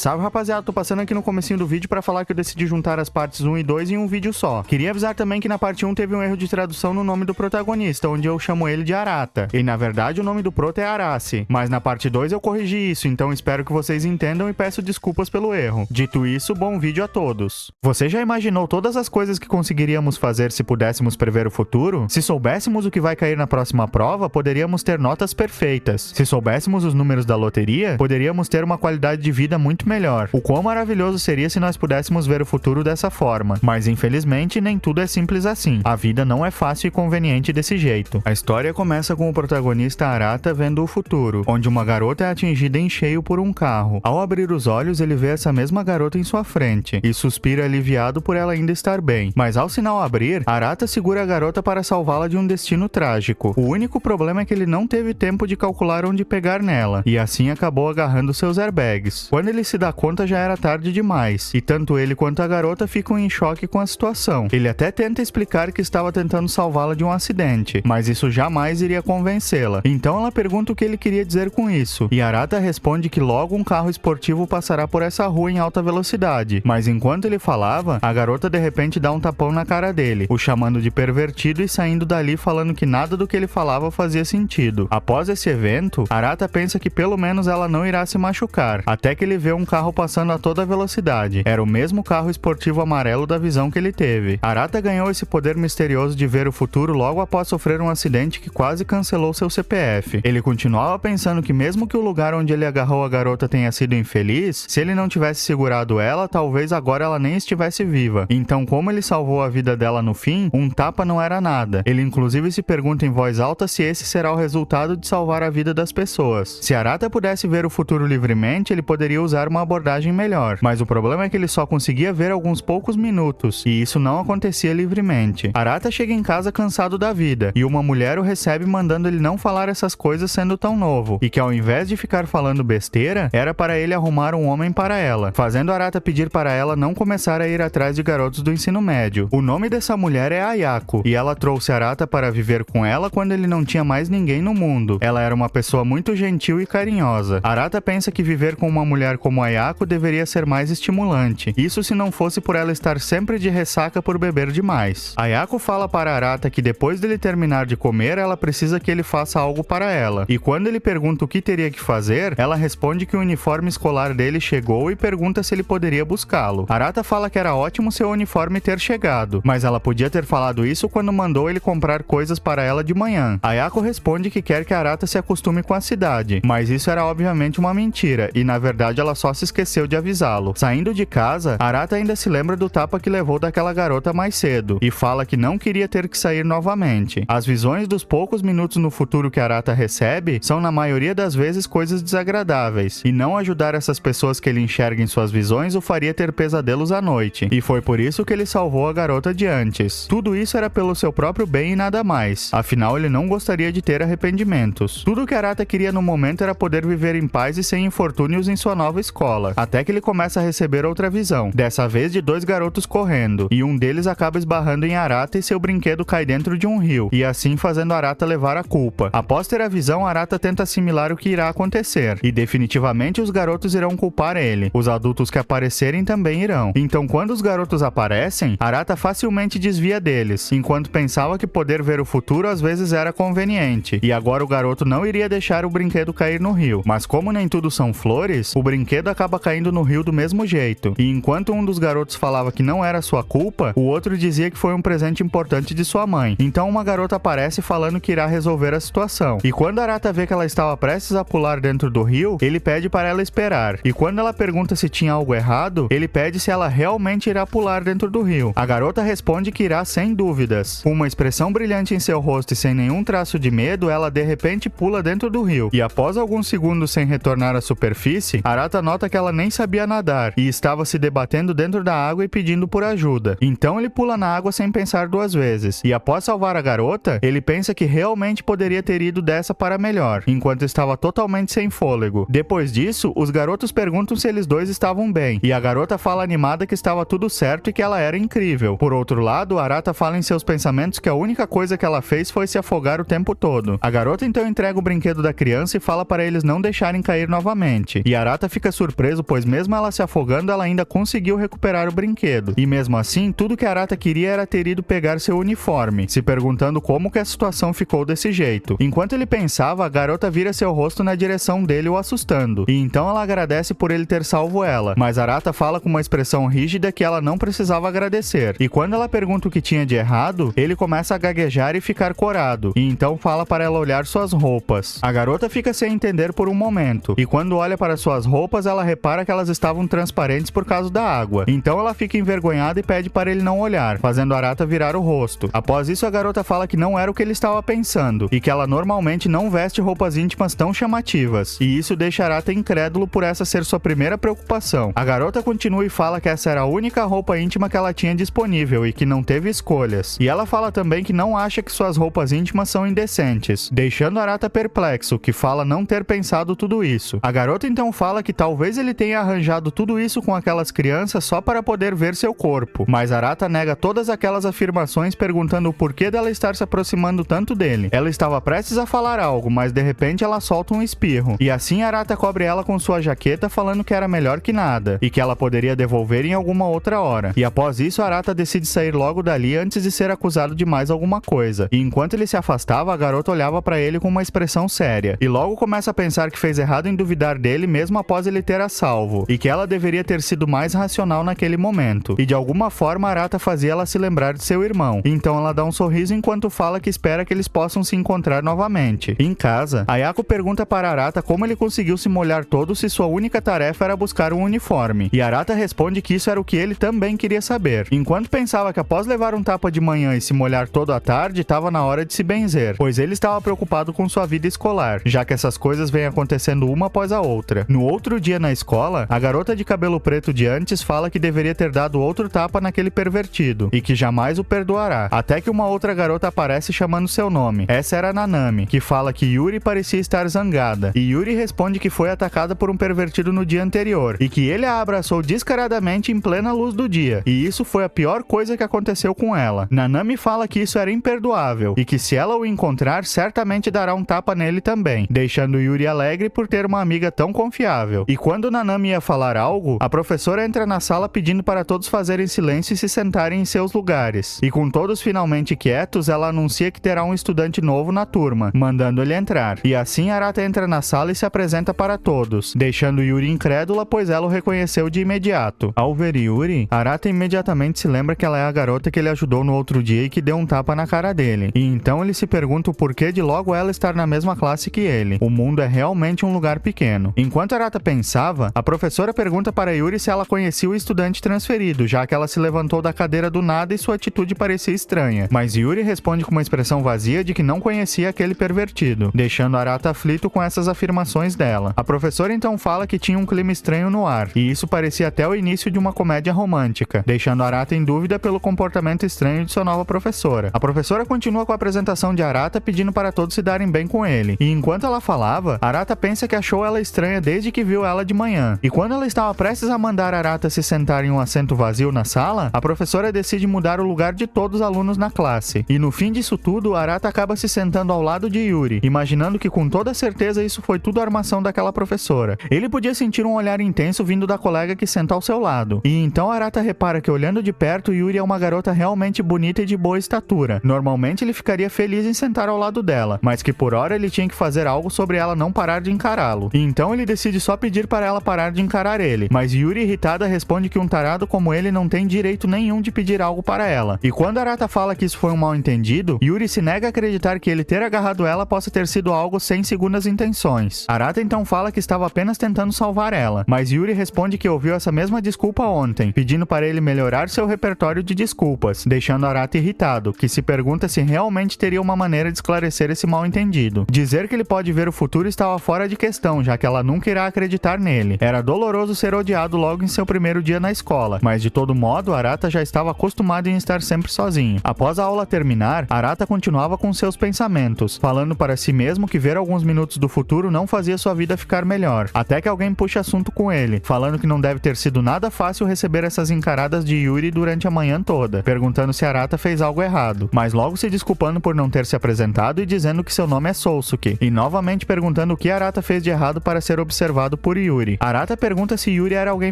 Salve rapaziada, tô passando aqui no comecinho do vídeo pra falar que eu decidi juntar as partes 1 e 2 em um vídeo só. Queria avisar também que na parte 1 teve um erro de tradução no nome do protagonista, onde eu chamo ele de Arata. E na verdade o nome do prota é Arace, mas na parte 2 eu corrigi isso, então espero que vocês entendam e peço desculpas pelo erro. Dito isso, bom vídeo a todos. Você já imaginou todas as coisas que conseguiríamos fazer se pudéssemos prever o futuro? Se soubéssemos o que vai cair na próxima prova, poderíamos ter notas perfeitas. Se soubéssemos os números da loteria, poderíamos ter uma qualidade de vida muito melhor. O quão maravilhoso seria se nós pudéssemos ver o futuro dessa forma. Mas infelizmente nem tudo é simples assim. A vida não é fácil e conveniente desse jeito. A história começa com o protagonista Arata vendo o futuro, onde uma garota é atingida em cheio por um carro. Ao abrir os olhos, ele vê essa mesma garota em sua frente e suspira aliviado por ela ainda estar bem. Mas ao sinal abrir, Arata segura a garota para salvá-la de um destino trágico. O único problema é que ele não teve tempo de calcular onde pegar nela, e assim acabou agarrando seus airbags. Quando ele se dá conta, já era tarde demais, e tanto ele quanto a garota ficam em choque com a situação. Ele até tenta explicar que estava tentando salvá-la de um acidente, mas isso jamais iria convencê-la. Então ela pergunta o que ele queria dizer com isso, e Arata responde que logo um carro esportivo passará por essa rua em alta velocidade. Mas enquanto ele falava, a garota de repente dá um tapão na cara dele, o chamando de pervertido e saindo dali falando que nada do que ele falava fazia sentido. Após esse evento, Arata pensa que pelo menos ela não irá se machucar, até que ele vê um carro passando a toda velocidade. Era o mesmo carro esportivo amarelo da visão que ele teve. Arata ganhou esse poder misterioso de ver o futuro logo após sofrer um acidente que quase cancelou seu CPF. Ele continuava pensando que mesmo que o lugar onde ele agarrou a garota tenha sido infeliz, se ele não tivesse segurado ela, talvez agora ela nem estivesse viva. Então, como ele salvou a vida dela no fim, um tapa não era nada. Ele inclusive se pergunta em voz alta se esse será o resultado de salvar a vida das pessoas. Se Arata pudesse ver o futuro livremente, ele poderia usar uma abordagem melhor, mas o problema é que ele só conseguia ver alguns poucos minutos, e isso não acontecia livremente. Arata chega em casa cansado da vida, e uma mulher o recebe mandando ele não falar essas coisas sendo tão novo, e que ao invés de ficar falando besteira, era para ele arrumar um homem para ela, fazendo Arata pedir para ela não começar a ir atrás de garotos do ensino médio. O nome dessa mulher é Ayako, e ela trouxe Arata para viver com ela quando ele não tinha mais ninguém no mundo. Ela era uma pessoa muito gentil e carinhosa. Arata pensa que viver com uma mulher como Ayako deveria ser mais estimulante, isso se não fosse por ela estar sempre de ressaca por beber demais. Ayako fala para Arata que depois dele terminar de comer, ela precisa que ele faça algo para ela, e quando ele pergunta o que teria que fazer, ela responde que o uniforme escolar dele chegou e pergunta se ele poderia buscá-lo. Arata fala que era ótimo seu uniforme ter chegado, mas ela podia ter falado isso quando mandou ele comprar coisas para ela de manhã. Ayako responde que quer que Arata se acostume com a cidade, mas isso era obviamente uma mentira, e na verdade ela só se esqueceu de avisá-lo. Saindo de casa, Arata ainda se lembra do tapa que levou daquela garota mais cedo, e fala que não queria ter que sair novamente. As visões dos poucos minutos no futuro que Arata recebe são na maioria das vezes coisas desagradáveis, e não ajudar essas pessoas que ele enxerga em suas visões o faria ter pesadelos à noite, e foi por isso que ele salvou a garota de antes. Tudo isso era pelo seu próprio bem e nada mais, afinal ele não gostaria de ter arrependimentos. Tudo que Arata queria no momento era poder viver em paz e sem infortúnios em sua nova escola, até que ele começa a receber outra visão, dessa vez de dois garotos correndo, e um deles acaba esbarrando em Arata e seu brinquedo cai dentro de um rio, e assim fazendo Arata levar a culpa. Após ter a visão, Arata tenta assimilar o que irá acontecer, e definitivamente os garotos irão culpar ele. Os adultos que aparecerem também irão. Então quando os garotos aparecem, Arata facilmente desvia deles, enquanto pensava que poder ver o futuro às vezes era conveniente, e agora o garoto não iria deixar o brinquedo cair no rio. Mas como nem tudo são flores, o brinquedo acaba caindo no rio do mesmo jeito, e enquanto um dos garotos falava que não era sua culpa, o outro dizia que foi um presente importante de sua mãe. Então uma garota aparece falando que irá resolver a situação, e quando Arata vê que ela estava prestes a pular dentro do rio, ele pede para ela esperar, e quando ela pergunta se tinha algo errado, ele pede se ela realmente irá pular dentro do rio. A garota responde que irá sem dúvidas. Com uma expressão brilhante em seu rosto e sem nenhum traço de medo, ela de repente pula dentro do rio, e após alguns segundos sem retornar à superfície, Arata nota que ela nem sabia nadar, e estava se debatendo dentro da água e pedindo por ajuda. Então ele pula na água sem pensar duas vezes, e após salvar a garota, ele pensa que realmente poderia ter ido dessa para melhor, enquanto estava totalmente sem fôlego. Depois disso, os garotos perguntam se eles dois estavam bem, e a garota fala animada que estava tudo certo e que ela era incrível. Por outro lado, Arata fala em seus pensamentos que a única coisa que ela fez foi se afogar o tempo todo. A garota então entrega o brinquedo da criança e fala para eles não deixarem cair novamente, e Arata fica surpreso surpreso, pois mesmo ela se afogando, ela ainda conseguiu recuperar o brinquedo. E mesmo assim, tudo que Arata queria era ter ido pegar seu uniforme, se perguntando como que a situação ficou desse jeito. Enquanto ele pensava, a garota vira seu rosto na direção dele, o assustando. E então ela agradece por ele ter salvo ela, mas Arata fala com uma expressão rígida que ela não precisava agradecer. E quando ela pergunta o que tinha de errado, ele começa a gaguejar e ficar corado, e então fala para ela olhar suas roupas. A garota fica sem entender por um momento, e quando olha para suas roupas, ela repara que elas estavam transparentes por causa da água. Então ela fica envergonhada e pede para ele não olhar, fazendo Arata virar o rosto. Após isso, a garota fala que não era o que ele estava pensando, e que ela normalmente não veste roupas íntimas tão chamativas, e isso deixa Arata incrédulo por essa ser sua primeira preocupação. A garota continua e fala que essa era a única roupa íntima que ela tinha disponível e que não teve escolhas. E ela fala também que não acha que suas roupas íntimas são indecentes, deixando Arata perplexo, que fala não ter pensado tudo isso. A garota então fala que talvez ele tenha arranjado tudo isso com aquelas crianças só para poder ver seu corpo, mas Arata nega todas aquelas afirmações, perguntando o porquê dela estar se aproximando tanto dele. Ela estava prestes a falar algo, mas de repente ela solta um espirro, e assim Arata cobre ela com sua jaqueta, falando que era melhor que nada, e que ela poderia devolver em alguma outra hora. E após isso, Arata decide sair logo dali antes de ser acusado de mais alguma coisa. E enquanto ele se afastava, a garota olhava para ele com uma expressão séria, e logo começa a pensar que fez errado em duvidar dele mesmo após ele ter a salvo, e que ela deveria ter sido mais racional naquele momento. E de alguma forma, Arata fazia ela se lembrar de seu irmão. Então ela dá um sorriso enquanto fala que espera que eles possam se encontrar novamente. Em casa, Ayako pergunta para Arata como ele conseguiu se molhar todo se sua única tarefa era buscar um uniforme, e Arata responde que isso era o que ele também queria saber. Enquanto pensava que após levar um tapa de manhã e se molhar todo à tarde, estava na hora de se benzer, pois ele estava preocupado com sua vida escolar, já que essas coisas vêm acontecendo uma após a outra. No outro dia na escola, a garota de cabelo preto de antes fala que deveria ter dado outro tapa naquele pervertido, e que jamais o perdoará, até que uma outra garota aparece chamando seu nome. Essa era Nanami, que fala que Yuri parecia estar zangada, e Yuri responde que foi atacada por um pervertido no dia anterior, e que ele a abraçou descaradamente em plena luz do dia, e isso foi a pior coisa que aconteceu com ela. Nanami fala que isso era imperdoável, e que se ela o encontrar, certamente dará um tapa nele também, deixando Yuri alegre por ter uma amiga tão confiável. E quando Nanami ia falar algo, a professora entra na sala pedindo para todos fazerem silêncio e se sentarem em seus lugares. E com todos finalmente quietos, ela anuncia que terá um estudante novo na turma, mandando ele entrar. E assim Arata entra na sala e se apresenta para todos, deixando Yuri incrédula, pois ela o reconheceu de imediato. Ao ver Yuri, Arata imediatamente se lembra que ela é a garota que ele ajudou no outro dia e que deu um tapa na cara dele. E então ele se pergunta o porquê de logo ela estar na mesma classe que ele. O mundo é realmente um lugar pequeno. Enquanto Arata pensava, a professora pergunta para Yuri se ela conhecia o estudante transferido, já que ela se levantou da cadeira do nada e sua atitude parecia estranha. Mas Yuri responde com uma expressão vazia de que não conhecia aquele pervertido, deixando Arata aflito com essas afirmações dela. A professora então fala que tinha um clima estranho no ar, e isso parecia até o início de uma comédia romântica, deixando Arata em dúvida pelo comportamento estranho de sua nova professora. A professora continua com a apresentação de Arata, pedindo para todos se darem bem com ele, e enquanto ela falava, Arata pensa que achou ela estranha desde que viu ela de manhã. E quando ela estava prestes a mandar Arata se sentar em um assento vazio na sala, a professora decide mudar o lugar de todos os alunos na classe. E no fim disso tudo, Arata acaba se sentando ao lado de Yuri, imaginando que com toda certeza isso foi tudo armação daquela professora. Ele podia sentir um olhar intenso vindo da colega que senta ao seu lado. E então Arata repara que olhando de perto, Yuri é uma garota realmente bonita e de boa estatura. Normalmente ele ficaria feliz em sentar ao lado dela, mas que por hora ele tinha que fazer algo sobre ela não parar de encará-lo. E então ele decide só pedir para ela parar de encarar ele, mas Yuri, irritada, responde que um tarado como ele não tem direito nenhum de pedir algo para ela. E quando Arata fala que isso foi um mal-entendido, Yuri se nega a acreditar que ele ter agarrado ela possa ter sido algo sem segundas intenções. Arata então fala que estava apenas tentando salvar ela, mas Yuri responde que ouviu essa mesma desculpa ontem, pedindo para ele melhorar seu repertório de desculpas, deixando Arata irritado, que se pergunta se realmente teria uma maneira de esclarecer esse mal-entendido. Dizer que ele pode ver o futuro estava fora de questão, já que ela nunca irá acreditar nele. Era doloroso ser odiado logo em seu primeiro dia na escola, mas de todo modo, Arata já estava acostumado em estar sempre sozinho. Após a aula terminar, Arata continuava com seus pensamentos, falando para si mesmo que ver alguns minutos do futuro não fazia sua vida ficar melhor, até que alguém puxa assunto com ele, falando que não deve ter sido nada fácil receber essas encaradas de Yuri durante a manhã toda, perguntando se Arata fez algo errado, mas logo se desculpando por não ter se apresentado e dizendo que seu nome é Sousuke, e novamente perguntando o que Arata fez de errado para ser observado por Yuri. Yuri. Arata pergunta se Yuri era alguém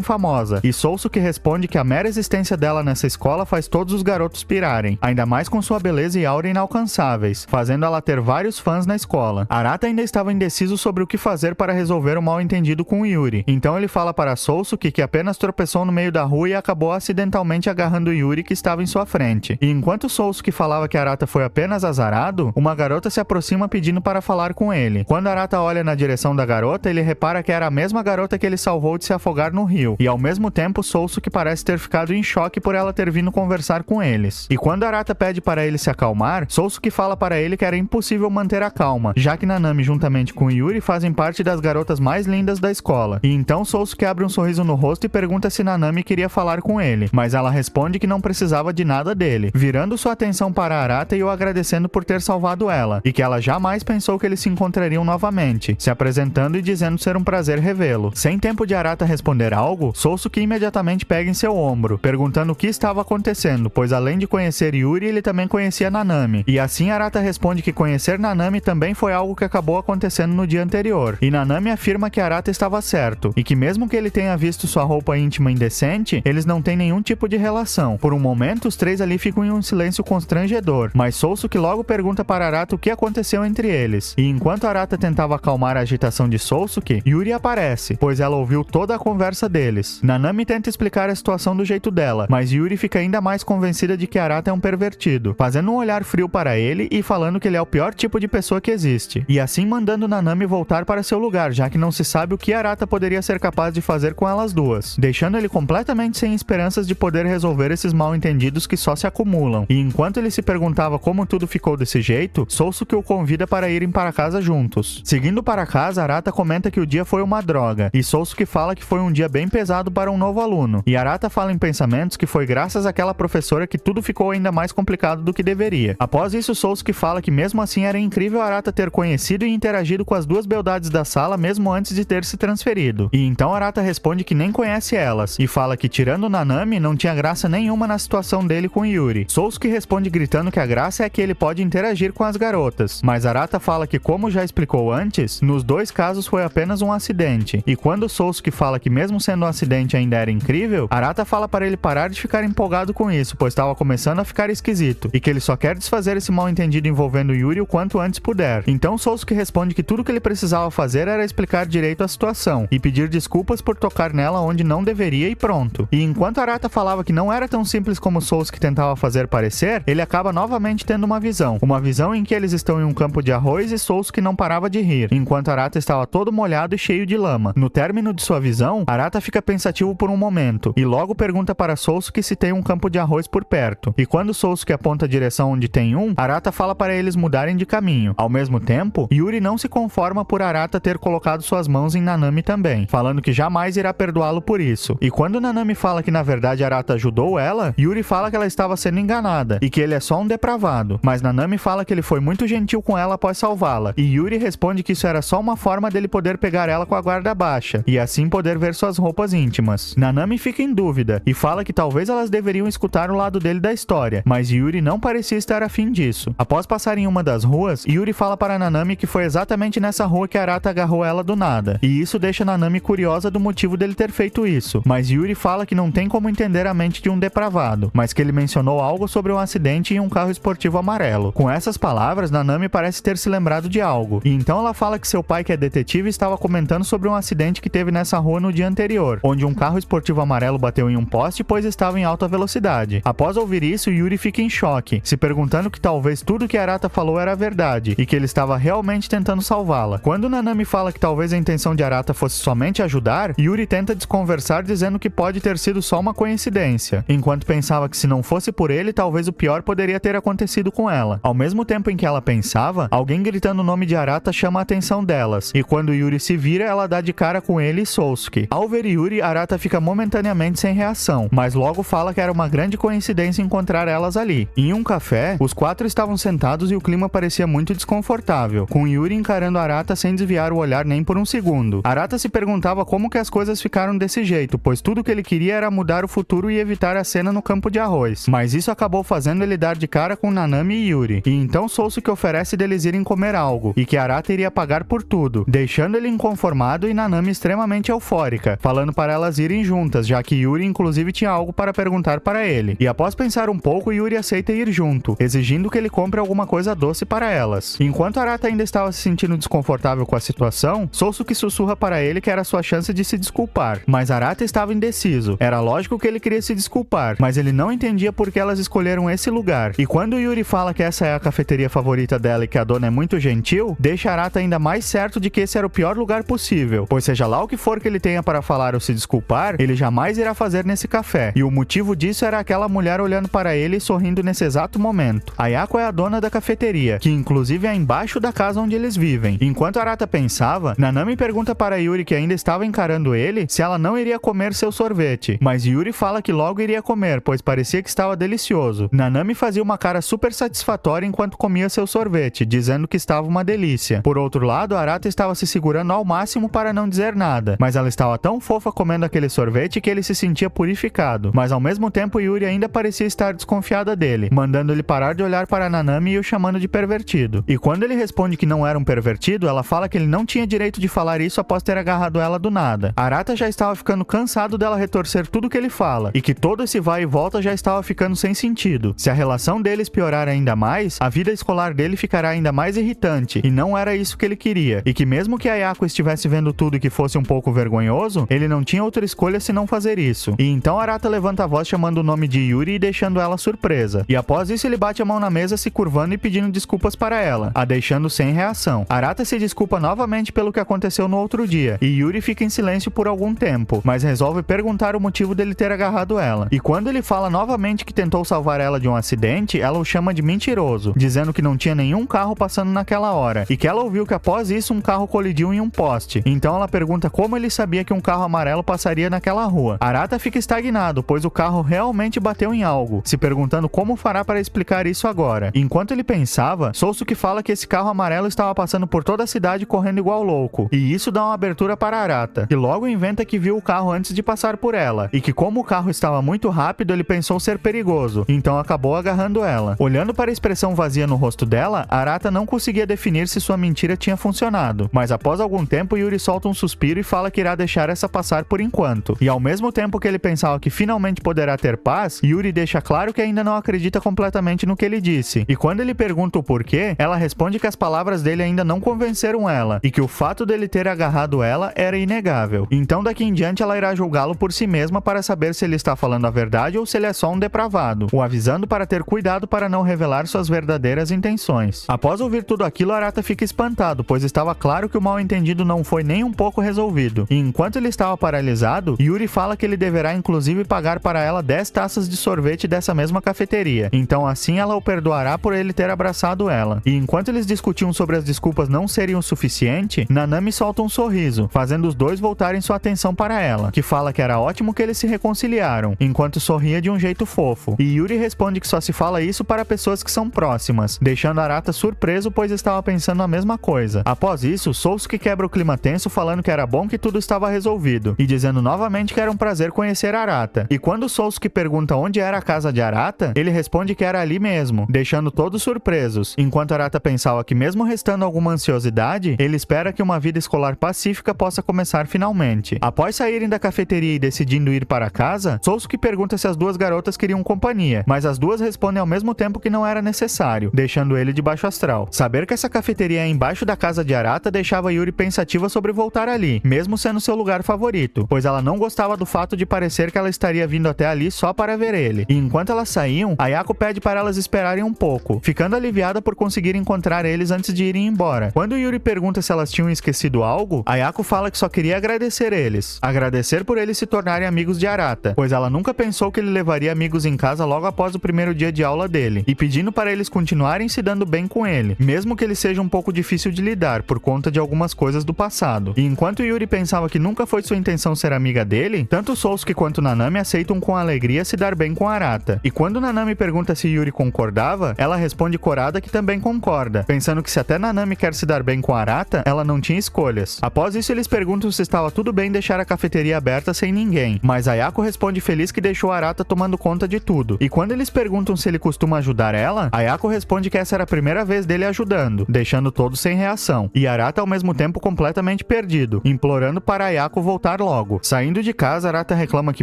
famosa, e Sousuke responde que a mera existência dela nessa escola faz todos os garotos pirarem, ainda mais com sua beleza e aura inalcançáveis, fazendo ela ter vários fãs na escola. Arata ainda estava indeciso sobre o que fazer para resolver o mal-entendido com Yuri, então ele fala para Sousuke que apenas tropeçou no meio da rua e acabou acidentalmente agarrando Yuri, que estava em sua frente. E enquanto Sousuke falava que Arata foi apenas azarado, uma garota se aproxima pedindo para falar com ele. Quando Arata olha na direção da garota, ele repara que era a mesma garota que ele salvou de se afogar no rio, e ao mesmo tempo Sousuke parece ter ficado em choque por ela ter vindo conversar com eles. E quando Arata pede para ele se acalmar, Sousuke fala para ele que era impossível manter a calma, já que Nanami juntamente com Yuri fazem parte das garotas mais lindas da escola. E então Sousuke abre um sorriso no rosto e pergunta se Nanami queria falar com ele, mas ela responde que não precisava de nada dele, virando sua atenção para Arata e o agradecendo por ter salvado ela, e que ela jamais pensou que eles se encontrariam novamente, se apresentando e dizendo ser um prazer revê-lo. Sem tempo de Arata responder algo, Sousuke imediatamente pega em seu ombro, perguntando o que estava acontecendo, pois além de conhecer Yuri, ele também conhecia Nanami. E assim Arata responde que conhecer Nanami também foi algo que acabou acontecendo no dia anterior. E Nanami afirma que Arata estava certo, e que mesmo que ele tenha visto sua roupa íntima indecente, eles não têm nenhum tipo de relação. Por um momento, os três ali ficam em um silêncio constrangedor, mas Sousuke logo pergunta para Arata o que aconteceu entre eles. E enquanto Arata tentava acalmar a agitação de Sousuke, Yuri aparece, pois ela ouviu toda a conversa deles. Nanami tenta explicar a situação do jeito dela, mas Yuri fica ainda mais convencida de que Arata é um pervertido, fazendo um olhar frio para ele e falando que ele é o pior tipo de pessoa que existe, e assim mandando Nanami voltar para seu lugar, já que não se sabe o que Arata poderia ser capaz de fazer com elas duas, deixando ele completamente sem esperanças de poder resolver esses mal-entendidos que só se acumulam. E enquanto ele se perguntava como tudo ficou desse jeito, Sousuke o convida para irem para casa juntos. Seguindo para casa, Arata comenta que o dia foi uma droga, e Sousuke fala que foi um dia bem pesado para um novo aluno, e Arata fala em pensamentos que foi graças àquela professora que tudo ficou ainda mais complicado do que deveria. Após isso, Sousuke fala que mesmo assim era incrível Arata ter conhecido e interagido com as duas beldades da sala mesmo antes de ter se transferido. E então Arata responde que nem conhece elas, e fala que tirando Nanami, não tinha graça nenhuma na situação dele com Yuri. Sousuke responde gritando que a graça é que ele pode interagir com as garotas, mas Arata fala que, como já explicou antes, nos dois casos foi apenas um acidente. E quando Sousuke fala que mesmo sendo um acidente ainda era incrível, Arata fala para ele parar de ficar empolgado com isso, pois estava começando a ficar esquisito, e que ele só quer desfazer esse mal-entendido envolvendo Yuri o quanto antes puder. Então Sousuke responde que tudo que ele precisava fazer era explicar direito a situação, e pedir desculpas por tocar nela onde não deveria e pronto. E enquanto Arata falava que não era tão simples como Sousuke tentava fazer parecer, ele acaba novamente tendo uma visão em que eles estão em um campo de arroz e Sousuke não parava de rir, enquanto Arata estava todo molhado e cheio de lama. No término de sua visão, Arata fica pensativo por um momento, e logo pergunta para Sousuke se tem um campo de arroz por perto. E quando Sousuke aponta a direção onde tem um, Arata fala para eles mudarem de caminho. Ao mesmo tempo, Yuri não se conforma por Arata ter colocado suas mãos em Nanami também, falando que jamais irá perdoá-lo por isso. E quando Nanami fala que na verdade Arata ajudou ela, Yuri fala que ela estava sendo enganada, e que ele é só um depravado. Mas Nanami fala que ele foi muito gentil com ela após salvá-la, e Yuri responde que isso era só uma forma dele poder pegar ela com a guarda baixa, e assim poder ver suas roupas íntimas. Nanami fica em dúvida, e fala que talvez elas deveriam escutar o lado dele da história, mas Yuri não parecia estar afim disso. Após passar em uma das ruas, Yuri fala para Nanami que foi exatamente nessa rua que Arata agarrou ela do nada, e isso deixa Nanami curiosa do motivo dele ter feito isso, mas Yuri fala que não tem como entender a mente de um depravado, mas que ele mencionou algo sobre um acidente em um carro esportivo amarelo. Com essas palavras, Nanami parece ter se lembrado de algo, e então ela fala que seu pai, que é detetive, estava comentando sobre um acidente que teve nessa rua no dia anterior, onde um carro esportivo amarelo bateu em um poste pois estava em alta velocidade. Após ouvir isso, Yuri fica em choque, se perguntando que talvez tudo que Arata falou era verdade, e que ele estava realmente tentando salvá-la. Quando Nanami fala que talvez a intenção de Arata fosse somente ajudar, Yuri tenta desconversar dizendo que pode ter sido só uma coincidência, enquanto pensava que se não fosse por ele, talvez o pior poderia ter acontecido com ela. Ao mesmo tempo em que ela pensava, alguém gritando o nome de Arata chama a atenção delas, e quando Yuri se vira, ela dá de cara com ele e Sousuke. Ao ver Yuri, Arata fica momentaneamente sem reação, mas logo fala que era uma grande coincidência encontrar elas ali. Em um café, os quatro estavam sentados e o clima parecia muito desconfortável, com Yuri encarando Arata sem desviar o olhar nem por um segundo. Arata se perguntava como que as coisas ficaram desse jeito, pois tudo que ele queria era mudar o futuro e evitar a cena no campo de arroz, mas isso acabou fazendo ele dar de cara com Nanami e Yuri, e então Sousuke oferece deles irem comer algo, e que Arata iria pagar por tudo, deixando ele inconformado, e Nanami Nanami extremamente eufórica, falando para elas irem juntas, já que Yuri inclusive tinha algo para perguntar para ele. E após pensar um pouco, Yuri aceita ir junto, exigindo que ele compre alguma coisa doce para elas. Enquanto Arata ainda estava se sentindo desconfortável com a situação, Sousuke sussurra para ele que era sua chance de se desculpar, mas Arata estava indeciso. Era lógico que ele queria se desculpar, mas ele não entendia por que elas escolheram esse lugar. E quando Yuri fala que essa é a cafeteria favorita dela e que a dona é muito gentil, deixa Arata ainda mais certo de que esse era o pior lugar possível, pois seja lá o que for que ele tenha para falar ou se desculpar, ele jamais irá fazer nesse café. E o motivo disso era aquela mulher olhando para ele e sorrindo nesse exato momento. Ayako é a dona da cafeteria, que inclusive é embaixo da casa onde eles vivem. Enquanto Arata pensava, Nanami pergunta para Yuri, que ainda estava encarando ele, se ela não iria comer seu sorvete, mas Yuri fala que logo iria comer, pois parecia que estava delicioso. Nanami fazia uma cara super satisfatória enquanto comia seu sorvete, dizendo que estava uma delícia. Por outro lado, Arata estava se segurando ao máximo para não dizer nada, mas ela estava tão fofa comendo aquele sorvete que ele se sentia purificado. Mas ao mesmo tempo, Yuri ainda parecia estar desconfiada dele, mandando ele parar de olhar para Nanami e o chamando de pervertido. E quando ele responde que não era um pervertido, ela fala que ele não tinha direito de falar isso após ter agarrado ela do nada. Arata já estava ficando cansado dela retorcer tudo que ele fala, e que todo esse vai e volta já estava ficando sem sentido. Se a relação deles piorar ainda mais, a vida escolar dele ficará ainda mais irritante, e não era isso que ele queria. E que mesmo que Ayako estivesse vendo tudo e que fosse um pouco vergonhoso, ele não tinha outra escolha senão fazer isso. E então Arata levanta a voz chamando o nome de Yuri e deixando ela surpresa. E após isso ele bate a mão na mesa se curvando e pedindo desculpas para ela, a deixando sem reação. Arata se desculpa novamente pelo que aconteceu no outro dia, e Yuri fica em silêncio por algum tempo, mas resolve perguntar o motivo dele ter agarrado ela. E quando ele fala novamente que tentou salvar ela de um acidente, ela o chama de mentiroso, dizendo que não tinha nenhum carro passando naquela hora, e que ela ouviu que após isso um carro colidiu em um poste. Então ela pergunta como ele sabia que um carro amarelo passaria naquela rua. Arata fica estagnado, pois o carro realmente bateu em algo, se perguntando como fará para explicar isso agora. Enquanto ele pensava, Sousuke fala que esse carro amarelo estava passando por toda a cidade correndo igual louco, e isso dá uma abertura para Arata, que logo inventa que viu o carro antes de passar por ela, e que como o carro estava muito rápido, ele pensou ser perigoso, então acabou agarrando ela. Olhando para a expressão vazia no rosto dela, Arata não conseguia definir se sua mentira tinha funcionado, mas após algum tempo Yuri solta um suspiro e fala que irá deixar essa passar por enquanto. E ao mesmo tempo que ele pensava que finalmente poderá ter paz, Yuri deixa claro que ainda não acredita completamente no que ele disse. E quando ele pergunta o porquê, ela responde que as palavras dele ainda não convenceram ela, e que o fato dele ter agarrado ela era inegável. Então daqui em diante ela irá julgá-lo por si mesma para saber se ele está falando a verdade ou se ele é só um depravado, o avisando para ter cuidado para não revelar suas verdadeiras intenções. Após ouvir tudo aquilo, Arata fica espantado, pois estava claro que o mal-entendido não foi nem um pouco resolvido. E enquanto ele estava paralisado, Yuri fala que ele deverá inclusive pagar para ela 10 taças de sorvete dessa mesma cafeteria. Então assim ela o perdoará por ele ter abraçado ela. E enquanto eles discutiam sobre as desculpas não serem o suficiente, Nanami solta um sorriso, fazendo os dois voltarem sua atenção para ela, que fala que era ótimo que eles se reconciliaram, enquanto sorria de um jeito fofo. E Yuri responde que só se fala isso para pessoas que são próximas, deixando Arata surpreso, pois estava pensando a mesma coisa. Após isso, Sousuke quebra o clima tenso, falando que era bom que tudo estava resolvido, e dizendo novamente que era um prazer conhecer Arata. E quando Sousuke pergunta onde era a casa de Arata, ele responde que era ali mesmo, deixando todos surpresos, enquanto Arata pensava que mesmo restando alguma ansiosidade, ele espera que uma vida escolar pacífica possa começar finalmente. Após saírem da cafeteria e decidindo ir para casa, Sousuke pergunta se as duas garotas queriam companhia, mas as duas respondem ao mesmo tempo que não era necessário, deixando ele de baixo astral. Saber que essa cafeteria é embaixo da casa de Arata deixava Yuri pensativa sobre voltar ali, mesmo sendo seu lugar favorito, pois ela não gostava do fato de parecer que ela estaria vindo até ali só para ver ele. E enquanto elas saíam, Ayako pede para elas esperarem um pouco, ficando aliviada por conseguir encontrar eles antes de irem embora. Quando Yuri pergunta se elas tinham esquecido algo, Ayako fala que só queria agradecer eles. Agradecer por eles se tornarem amigos de Arata, pois ela nunca pensou que ele levaria amigos em casa logo após o primeiro dia de aula dele, e pedindo para eles continuarem se dando bem com ele, mesmo que ele seja um pouco difícil de lidar por conta de algumas coisas do passado. E enquanto Yuri pensava que nunca foi sua intenção ser amiga dele, tanto Sousuke quanto Nanami aceitam com alegria se dar bem com Arata. E quando Nanami pergunta se Yuri concordava, ela responde corada que também concorda, pensando que se até Nanami quer se dar bem com Arata, ela não tinha escolhas. Após isso, eles perguntam se estava tudo bem deixar a cafeteria aberta sem ninguém, mas Ayako responde feliz que deixou Arata tomando conta de tudo. E quando eles perguntam se ele costuma ajudar ela, Ayako responde que essa era a primeira vez dele ajudando, deixando todos sem reação. E Arata ao mesmo tempo completamente perdido, sentido, implorando para Ayako voltar logo. Saindo de casa, Arata reclama que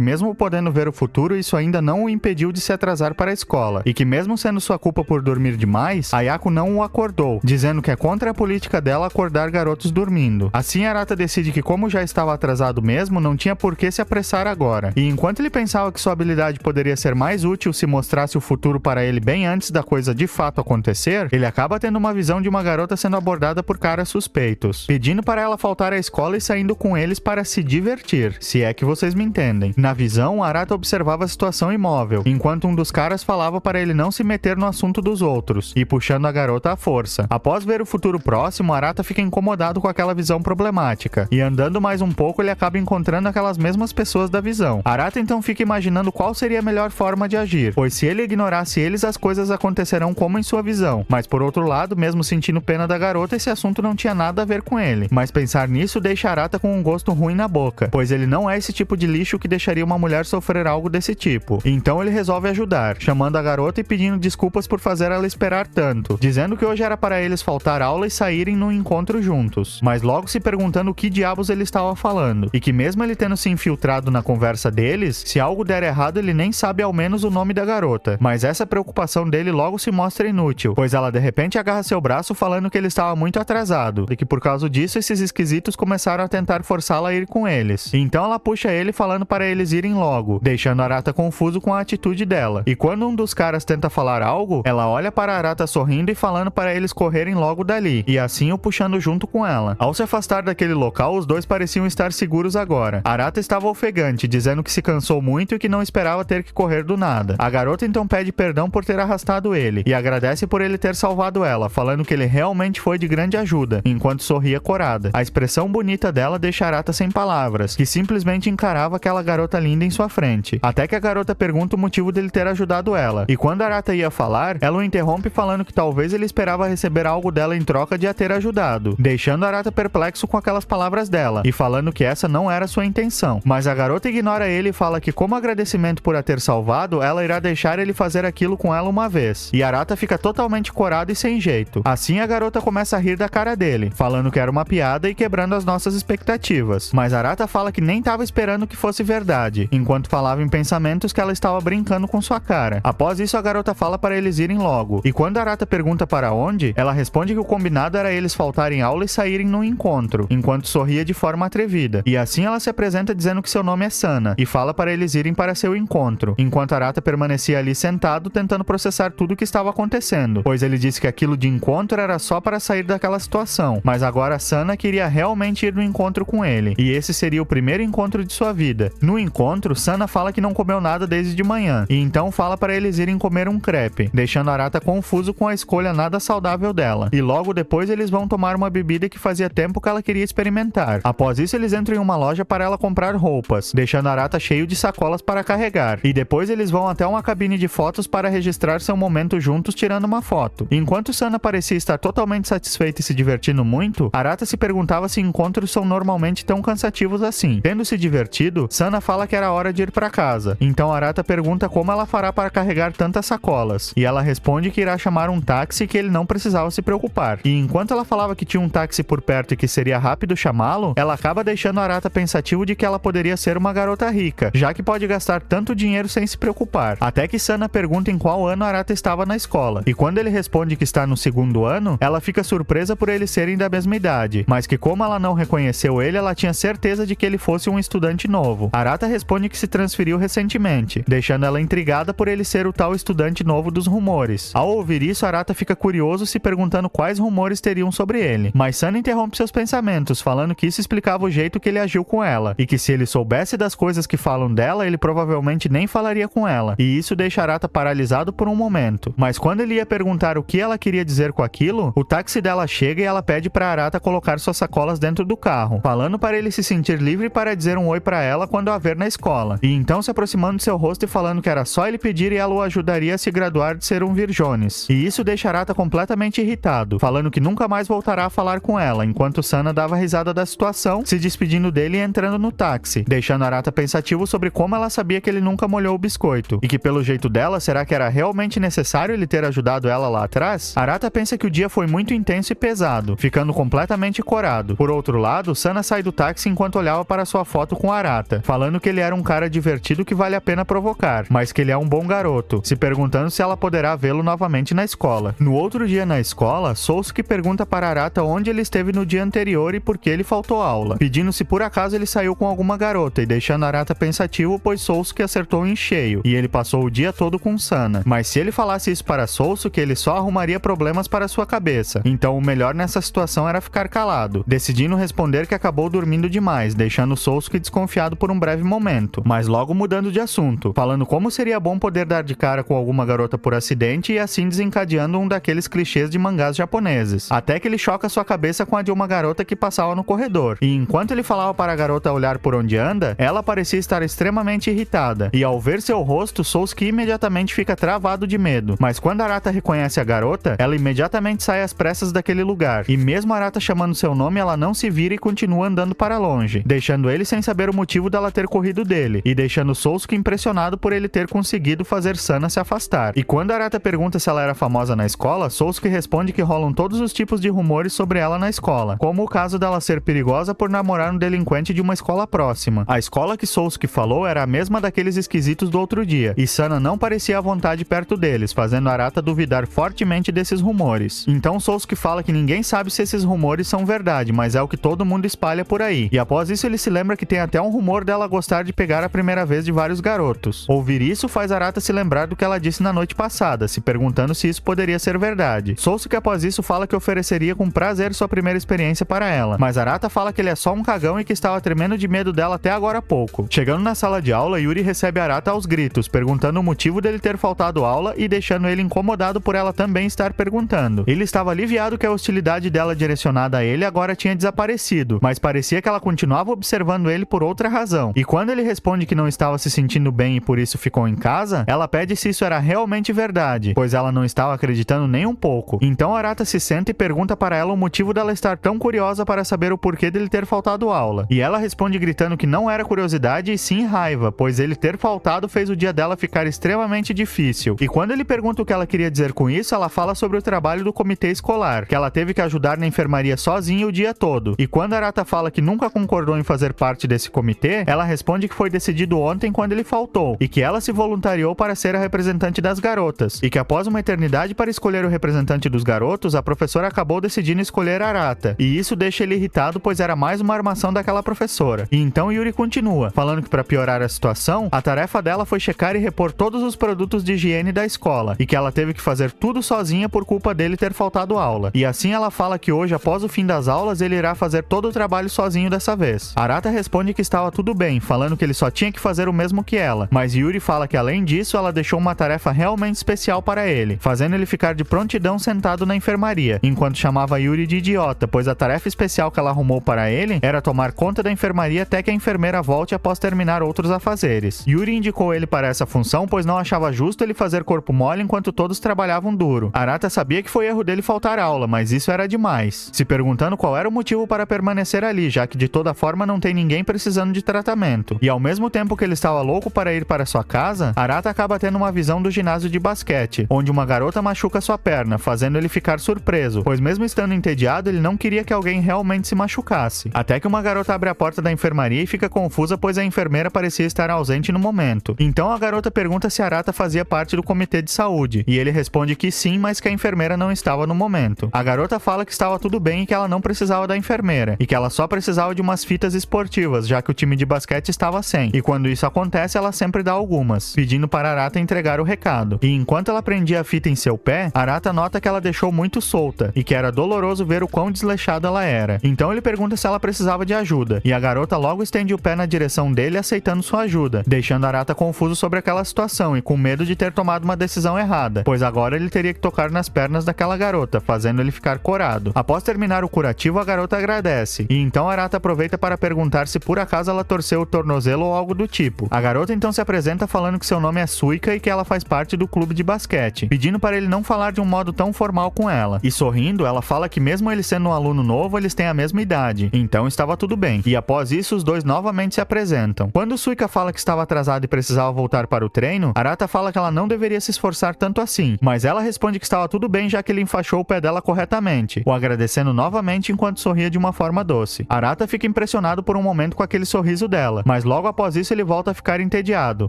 mesmo podendo ver o futuro, isso ainda não o impediu de se atrasar para a escola, e que mesmo sendo sua culpa por dormir demais, Ayako não o acordou, dizendo que é contra a política dela acordar garotos dormindo. Assim, Arata decide que como já estava atrasado mesmo, não tinha por que se apressar agora. E enquanto ele pensava que sua habilidade poderia ser mais útil se mostrasse o futuro para ele bem antes da coisa de fato acontecer, ele acaba tendo uma visão de uma garota sendo abordada por caras suspeitos, pedindo para ela faltar à escola e saindo com eles para se divertir, se é que vocês me entendem. Na visão, Arata observava a situação imóvel, enquanto um dos caras falava para ele não se meter no assunto dos outros, e puxando a garota à força. Após ver o futuro próximo, Arata fica incomodado com aquela visão problemática, e andando mais um pouco ele acaba encontrando aquelas mesmas pessoas da visão. Arata então fica imaginando qual seria a melhor forma de agir, pois se ele ignorasse eles, as coisas acontecerão como em sua visão. Mas por outro lado, mesmo sentindo pena da garota, esse assunto não tinha nada a ver com ele. Mas pensar nisso deixa Arata com um gosto ruim na boca, pois ele não é esse tipo de lixo que deixaria uma mulher sofrer algo desse tipo. Então ele resolve ajudar, chamando a garota e pedindo desculpas por fazer ela esperar tanto, dizendo que hoje era para eles faltar aula e saírem num encontro juntos, mas logo se perguntando o que diabos ele estava falando, e que mesmo ele tendo se infiltrado na conversa deles, se algo der errado ele nem sabe ao menos o nome da garota. Mas essa preocupação dele logo se mostra inútil, pois ela de repente agarra seu braço falando que ele estava muito atrasado, e que por causa disso esses esquisitos começaram a tentar forçá-la a ir com eles. Então ela puxa ele falando para eles irem logo, deixando Arata confuso com a atitude dela. E quando um dos caras tenta falar algo, ela olha para Arata sorrindo e falando para eles correrem logo dali, e assim o puxando junto com ela. Ao se afastar daquele local, os dois pareciam estar seguros agora. Arata estava ofegante, dizendo que se cansou muito e que não esperava ter que correr do nada. A garota então pede perdão por ter arrastado ele, e agradece por ele ter salvado ela, falando que ele realmente foi de grande ajuda, enquanto sorria corada. A expressão bonita dela deixa Arata sem palavras, que simplesmente encarava aquela garota linda em sua frente, até que a garota pergunta o motivo dele ter ajudado ela, e quando Arata ia falar, ela o interrompe falando que talvez ele esperava receber algo dela em troca de a ter ajudado, deixando Arata perplexo com aquelas palavras dela, e falando que essa não era sua intenção. Mas a garota ignora ele e fala que como agradecimento por a ter salvado, ela irá deixar ele fazer aquilo com ela uma vez, e Arata fica totalmente corado e sem jeito. Assim a garota começa a rir da cara dele, falando que era uma piada e quebrando as nossas expectativas. Mas Arata fala que nem estava esperando que fosse verdade, enquanto falava em pensamentos que ela estava brincando com sua cara. Após isso a garota fala para eles irem logo, e quando Arata pergunta para onde, ela responde que o combinado era eles faltarem aula e saírem num encontro, enquanto sorria de forma atrevida. E assim ela se apresenta dizendo que seu nome é Sana, e fala para eles irem para seu encontro, enquanto Arata permanecia ali sentado tentando processar tudo o que estava acontecendo, pois ele disse que aquilo de encontro era só para sair daquela situação, mas agora Sana queria realmente ir no encontro com ele, e esse seria o primeiro encontro de sua vida. No encontro, Sana fala que não comeu nada desde de manhã, e então fala para eles irem comer um crepe, deixando Arata confuso com a escolha nada saudável dela, e logo depois eles vão tomar uma bebida que fazia tempo que ela queria experimentar. Após isso eles entram em uma loja para ela comprar roupas, deixando Arata cheio de sacolas para carregar, e depois eles vão até uma cabine de fotos para registrar seu momento juntos tirando uma foto. Enquanto Sana parecia estar totalmente satisfeita e se divertindo muito, Arata se perguntava se encontros são normalmente tão cansativos assim. Tendo se divertido, Sana fala que era hora de ir para casa, então Arata pergunta como ela fará para carregar tantas sacolas, e ela responde que irá chamar um táxi e que ele não precisava se preocupar. E enquanto ela falava que tinha um táxi por perto e que seria rápido chamá-lo, ela acaba deixando Arata pensativo de que ela poderia ser uma garota rica, já que pode gastar tanto dinheiro sem se preocupar. Até que Sana pergunta em qual ano Arata estava na escola, e quando ele responde que está no segundo ano, ela fica surpresa por eles serem da mesma idade, mas que como ela não reconheceu ele, ela tinha certeza de que ele fosse um estudante novo. Arata responde que se transferiu recentemente, deixando ela intrigada por ele ser o tal estudante novo dos rumores. Ao ouvir isso, Arata fica curioso, se perguntando quais rumores teriam sobre ele, mas Sana interrompe seus pensamentos, falando que isso explicava o jeito que ele agiu com ela, e que se ele soubesse das coisas que falam dela, ele provavelmente nem falaria com ela, e isso deixa Arata paralisado por um momento. Mas quando ele ia perguntar o que ela queria dizer com aquilo, o táxi dela chega e ela pede para Arata colocar suas sacolas dentro do carro, falando para ele se sentir livre para dizer um oi para ela quando a ver na escola, e então se aproximando de seu rosto e falando que era só ele pedir e ela o ajudaria a se graduar de ser um Virjones. E isso deixa Arata completamente irritado, falando que nunca mais voltará a falar com ela, enquanto Sana dava risada da situação, se despedindo dele e entrando no táxi, deixando Arata pensativo sobre como ela sabia que ele nunca molhou o biscoito, e que pelo jeito dela, será que era realmente necessário ele ter ajudado ela lá atrás? Arata pensa que o dia foi muito intenso e pesado, ficando completamente corado. Por outro outro lado, Sana sai do táxi enquanto olhava para sua foto com Arata, falando que ele era um cara divertido que vale a pena provocar, mas que ele é um bom garoto, se perguntando se ela poderá vê-lo novamente na escola. No outro dia na escola, Sousuke pergunta para Arata onde ele esteve no dia anterior e por que ele faltou aula, pedindo se por acaso ele saiu com alguma garota e deixando Arata pensativo, pois Sousuke acertou em cheio, e ele passou o dia todo com Sana. Mas se ele falasse isso para Sousuke, ele só arrumaria problemas para sua cabeça. Então o melhor nessa situação era ficar calado, decidindo responder que acabou dormindo demais, deixando Sousuke desconfiado por um breve momento, mas logo mudando de assunto, falando como seria bom poder dar de cara com alguma garota por acidente e assim desencadeando um daqueles clichês de mangás japoneses. Até que ele choca sua cabeça com a de uma garota que passava no corredor, e enquanto ele falava para a garota olhar por onde anda, ela parecia estar extremamente irritada, e ao ver seu rosto, Sousuke imediatamente fica travado de medo, mas quando Arata reconhece a garota, ela imediatamente sai às pressas daquele lugar, e mesmo Arata chamando seu nome, ela não se vira e continua andando para longe, deixando ele sem saber o motivo dela ter corrido dele, e deixando Sousuke impressionado por ele ter conseguido fazer Sana se afastar. E quando Arata pergunta se ela era famosa na escola, Sousuke responde que rolam todos os tipos de rumores sobre ela na escola, como o caso dela ser perigosa por namorar um delinquente de uma escola próxima. A escola que Sousuke falou era a mesma daqueles esquisitos do outro dia, e Sana não parecia à vontade perto deles, fazendo Arata duvidar fortemente desses rumores. Então Sousuke fala que ninguém sabe se esses rumores são verdade, mas é o que todo mundo espalha por aí. E após isso ele se lembra que tem até um rumor dela gostar de pegar a primeira vez de vários garotos. Ouvir isso faz Arata se lembrar do que ela disse na noite passada, se perguntando se isso poderia ser verdade. Sousuke após isso fala que ofereceria com prazer sua primeira experiência para ela, mas Arata fala que ele é só um cagão e que estava tremendo de medo dela até agora há pouco. Chegando na sala de aula, Yuri recebe Arata aos gritos, perguntando o motivo dele ter faltado aula e deixando ele incomodado por ela também estar perguntando. Ele estava aliviado que a hostilidade dela direcionada a ele agora tinha desaparecido, mas parecia que ela continuava observando ele por outra razão. E quando ele responde que não estava se sentindo bem e por isso ficou em casa, ela pede se isso era realmente verdade, pois ela não estava acreditando nem um pouco. Então Arata se senta e pergunta para ela o motivo dela estar tão curiosa para saber o porquê dele ter faltado aula. E ela responde gritando que não era curiosidade e sim raiva, pois ele ter faltado fez o dia dela ficar extremamente difícil. E quando ele pergunta o que ela queria dizer com isso, ela fala sobre o trabalho do comitê escolar, que ela teve que ajudar na enfermaria sozinha o dia todo. E quando Arata fala que nunca concordou em fazer parte desse comitê, ela responde que foi decidido ontem quando ele faltou, e que ela se voluntariou para ser a representante das garotas, e que após uma eternidade para escolher o representante dos garotos, a professora acabou decidindo escolher Arata, e isso deixa ele irritado, pois era mais uma armação daquela professora. E então Yuri continua, falando que para piorar a situação, a tarefa dela foi checar e repor todos os produtos de higiene da escola, e que ela teve que fazer tudo sozinha por culpa dele ter faltado aula. E assim ela fala que hoje, após o fim das aulas, ele irá fazer todo o trabalho sozinho dessa vez. Arata responde que estava tudo bem, falando que ele só tinha que fazer o mesmo que ela, mas Yuri fala que além disso, ela deixou uma tarefa realmente especial para ele, fazendo ele ficar de prontidão sentado na enfermaria, enquanto chamava Yuri de idiota, pois a tarefa especial que ela arrumou para ele era tomar conta da enfermaria até que a enfermeira volte após terminar outros afazeres. Yuri indicou ele para essa função, pois não achava justo ele fazer corpo mole enquanto todos trabalhavam duro. Arata sabia que foi erro dele faltar aula, mas isso era demais, se perguntando qual era o motivo para permanecer ali, já que de toda forma não tem ninguém precisando de tratamento. E ao mesmo tempo que ele estava louco para ir para sua casa, Arata acaba tendo uma visão do ginásio de basquete, onde uma garota machuca sua perna, fazendo ele ficar surpreso, pois mesmo estando entediado, ele não queria que alguém realmente se machucasse. Até que uma garota abre a porta da enfermaria e fica confusa, pois a enfermeira parecia estar ausente no momento. Então a garota pergunta se Arata fazia parte do comitê de saúde, e ele responde que sim, mas que a enfermeira não estava no momento. A garota fala que estava tudo bem e que ela não precisava da enfermeira, e que ela só precisava de umas fitas esportivas, já que o time de basquete estava sem, e quando isso acontece, ela sempre dá algumas, pedindo para Arata entregar o recado. E enquanto ela prendia a fita em seu pé, Arata nota que ela deixou muito solta, e que era doloroso ver o quão desleixada ela era. Então ele pergunta se ela precisava de ajuda, e a garota logo estende o pé na direção dele aceitando sua ajuda, deixando Arata confuso sobre aquela situação e com medo de ter tomado uma decisão errada, pois agora ele teria que tocar nas pernas daquela garota, fazendo ele ficar corado. Após terminar o curativo, a garota agradece, e então Arata aproveita para perguntar se por acaso ela torceu o tornozelo ou algo do tipo. A garota então se apresenta falando que seu nome é Suika e que ela faz parte do clube de basquete, pedindo para ele não falar de um modo tão formal com ela. E sorrindo, ela fala que mesmo ele sendo um aluno novo, eles têm a mesma idade, então estava tudo bem. E após isso, os dois novamente se apresentam. Quando Suika fala que estava atrasado e precisava voltar para o treino, Arata fala que ela não deveria se esforçar tanto assim, mas ela responde que estava tudo bem já que ele enfaixou o pé dela corretamente, o agradecendo novamente enquanto sorria de uma forma doce. Arata fica impressionado por um momento com aquele sorriso dela, mas logo após isso ele volta a ficar entediado,